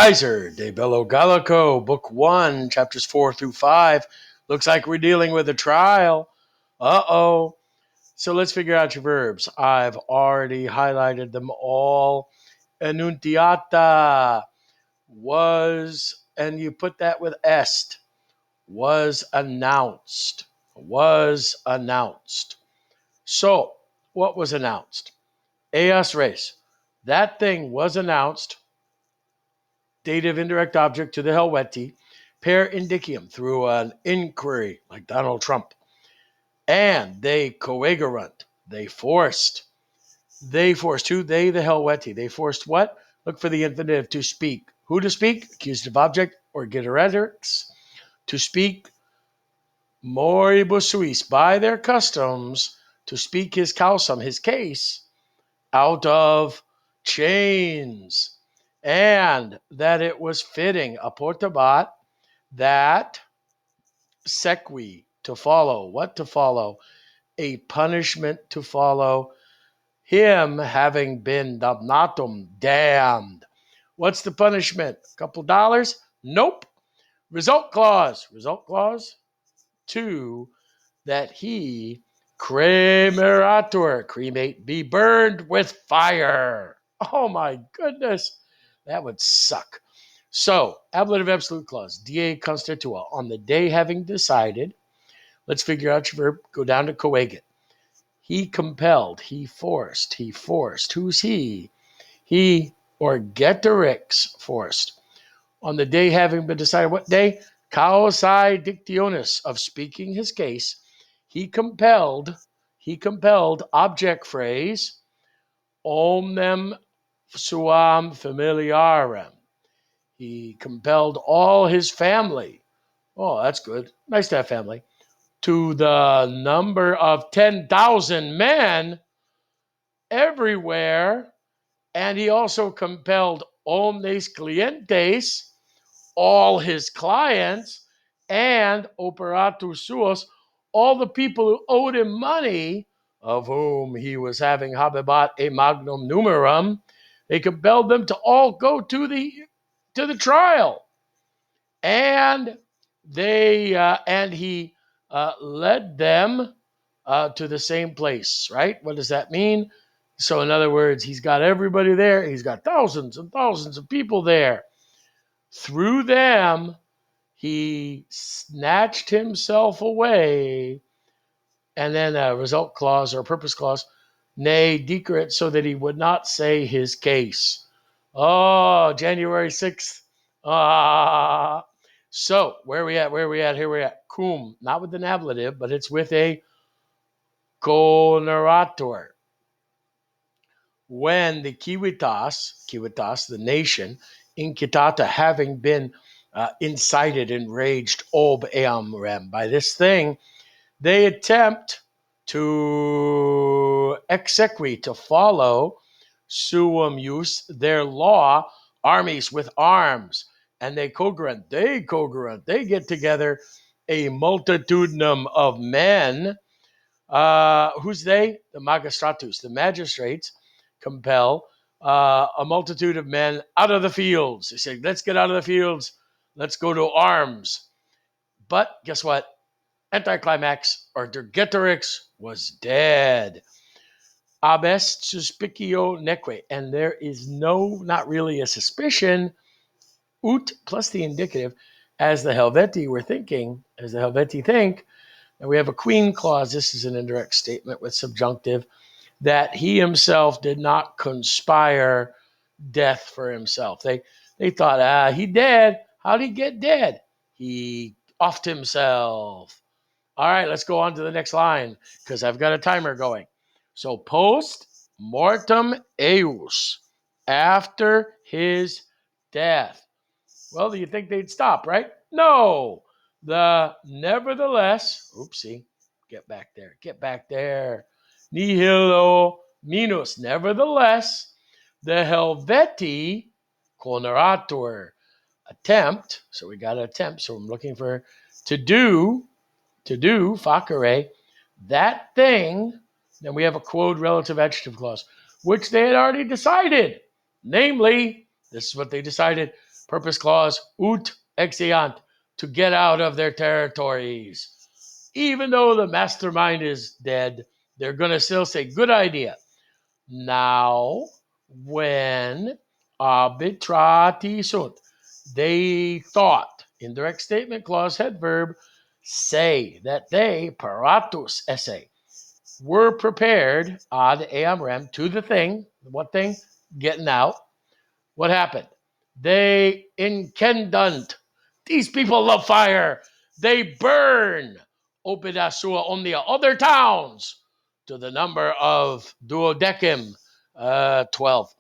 Kaiser de Bello Gallico, Book 1, Chapters 4 through 5. Looks like we're dealing with a trial. Uh-oh. So let's figure out your verbs. I've already highlighted them all. Enuntiata was, and you put that with est, was announced. Was announced. So, what was announced? Eas res. That thing was announced, dative indirect object to the Helvetii, per indicium, through an inquiry, like Donald Trump. And they coegerunt, they forced. They forced who? They, the Helvetii. They forced what? Look for the infinitive, to speak. Who to speak? Accusative object or giteratrix. To speak moribus suis, by their customs, to speak his causam, his case, out of chains. And that it was fitting, aportabat, that sequi, to follow. What to follow? A punishment to follow. Him having been damnatum, damned. What's the punishment? A couple dollars? Nope. Result clause. Result clause 2, that he cremeratur, cremate, be burned with fire. Oh my goodness. That would suck. So, ablative absolute clause, die constitua, on the day having decided. Let's figure out your verb. Go down to coagit. He compelled, he forced, he forced. Who's he? He, or geterix, forced. On the day having been decided, what day? Causai dictionis, of speaking his case. He compelled, object phrase, omnem suam familiarem. He compelled all his family. Oh, that's good. Nice to have family. To the number of 10,000 men everywhere. And he also compelled omnes clientes, all his clients, and operatus suos, all the people who owed him money, of whom he was having habebat a magnum numerum. They compelled them to all go to the trial. And he led them to the same place, right? What does that mean? So in other words, he's got everybody there. He's got thousands and thousands of people there. Through them, he snatched himself away. And then a result clause or purpose clause, nay, decret, so that he would not say his case. Oh, January 6th. So where are we at? Here we at. Cum, not with an ablative, but it's with a conerator. When the civitas, the nation, incitata, having been incited, enraged, ob eam rem, by this thing, they attempt to exequy, to follow, suum jus, their law, armies with arms, and they cogerunt, they get together a multitudinum of men. Who's they? The magistratus, the magistrates, compel a multitude of men out of the fields. They say, let's get out of the fields. Let's go to arms. But guess what? Anticlimax, or Vercingetorix, was dead. Ab est suspicio neque. And there is not really a suspicion, ut plus the indicative, as the Helvetii were thinking, as the Helvetii think. And we have a queen clause. This is an indirect statement with subjunctive, that he himself did not conspire death for himself. They thought, he dead. How'd he get dead? He offed himself. All right, let's go on to the next line because I've got a timer going. So post mortem eius, after his death. Well, do you think they'd stop, right? No. The nevertheless, oopsie, get back there. Nihilo minus, nevertheless, the Helvetii conerator, attempt. So we got to attempt. So I'm looking for to do, facere, that thing. Then we have a quod relative adjective clause, which they had already decided. Namely, this is what they decided, Purpose clause, ut exeunt, to get out of their territories. Even though the mastermind is dead, they're going to still say, good idea. Now, when arbitrati sunt, they thought, indirect statement clause, head verb, say that they, paratus esse, were prepared ad eam rem, to the thing. What thing? Getting out. What happened? They incendunt. These people love fire. They burn. Opida sua omnia, other towns, to the number of duodecim, 12.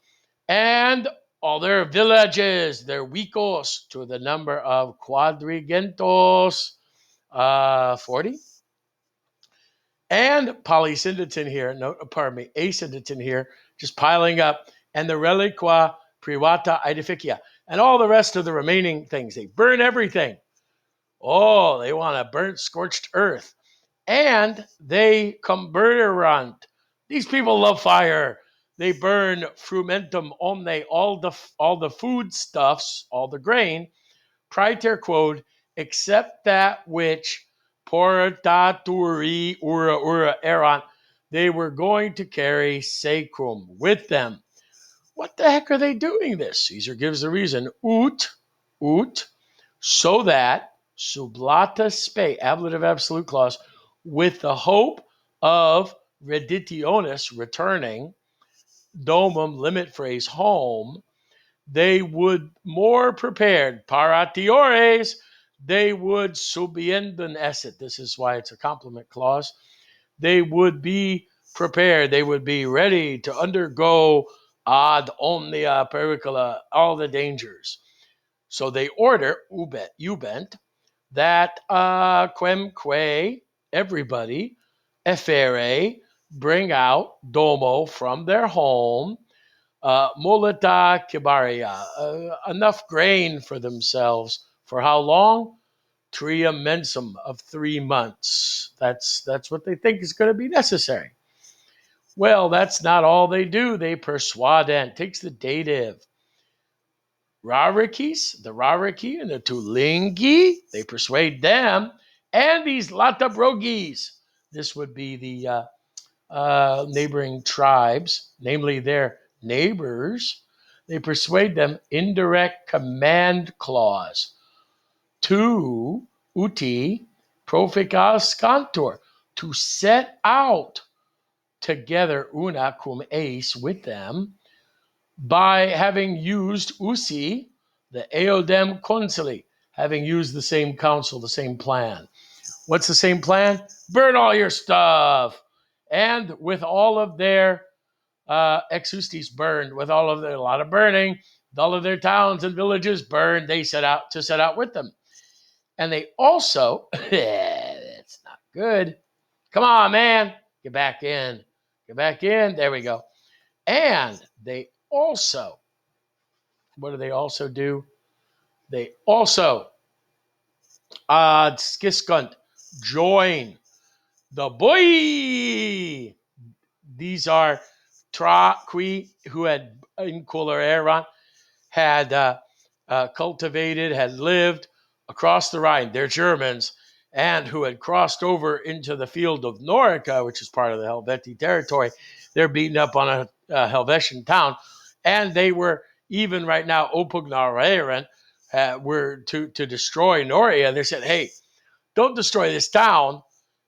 And all their villages, their vicos, to the number of quadrigentos, 40. And polysyndeton here, no, pardon me, asyndeton here, just piling up. And the reliqua privata aedificia. And all the rest of the remaining things. They burn everything. Oh, they want a burnt, scorched earth. And they comburerant. These people love fire. They burn frumentum omne, all the foodstuffs, all the grain, praeter quod, except that which portaturi ura erant, they were going to carry sacrum with them. What the heck are they doing this? Caesar gives the reason. Ut, so that, sublata spe, ablative absolute clause, with the hope of reditionis, returning, domum, limit phrase, home, they would more prepared, paratiores, they would subiendum esset. This is why it's a complement clause. They would be prepared. They would be ready to undergo ad omnia pericula, all the dangers. So they order, ubent, that quemque, everybody, effere, bring out domo from their home, molita kibaria, enough grain for themselves. For how long? Tria mensum, of 3 months. That's what they think is going to be necessary. Well, that's not all they do. They persuadent, takes the dative. Rarikis, the Rariki and the Tulingi, they persuade them. And these Latabrogis, this would be the neighboring tribes, namely their neighbors, they persuade them, indirect command clause, to uti proficas cantor, to set out together una cum eis, with them, by having used usi, the eodem consili, having used the same counsel, the same plan. What's the same plan? Burn all your stuff. And with all of their exustis burned, with all of their, a lot of burning, all of their towns and villages burned, they set out with them. And they also, it's not good. Come on, man. Get back in. Get back in. There we go. And they also, what do they also do? They also, skiskunt, join the boy. These are Traqui, who had in Coloraeron, had cultivated, had lived across the Rhine. They're Germans, and who had crossed over into the field of Norica, which is part of the Helvetii territory. They're beating up on a Helvetian town, and they were even right now Opugnareran were to destroy Noria. They said, "Hey, don't destroy this town."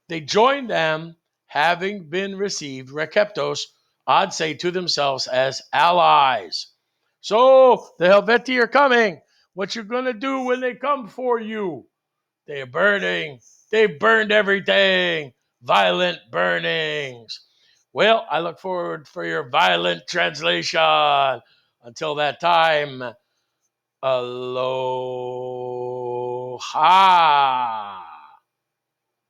They joined them, having been received, receptos, I'd say, to themselves as allies. So the Helvetii are coming. What you going to do when they come for you? They are burning. They burned everything. Violent burnings. Well, I look forward for your violent translation. Until that time, aloha.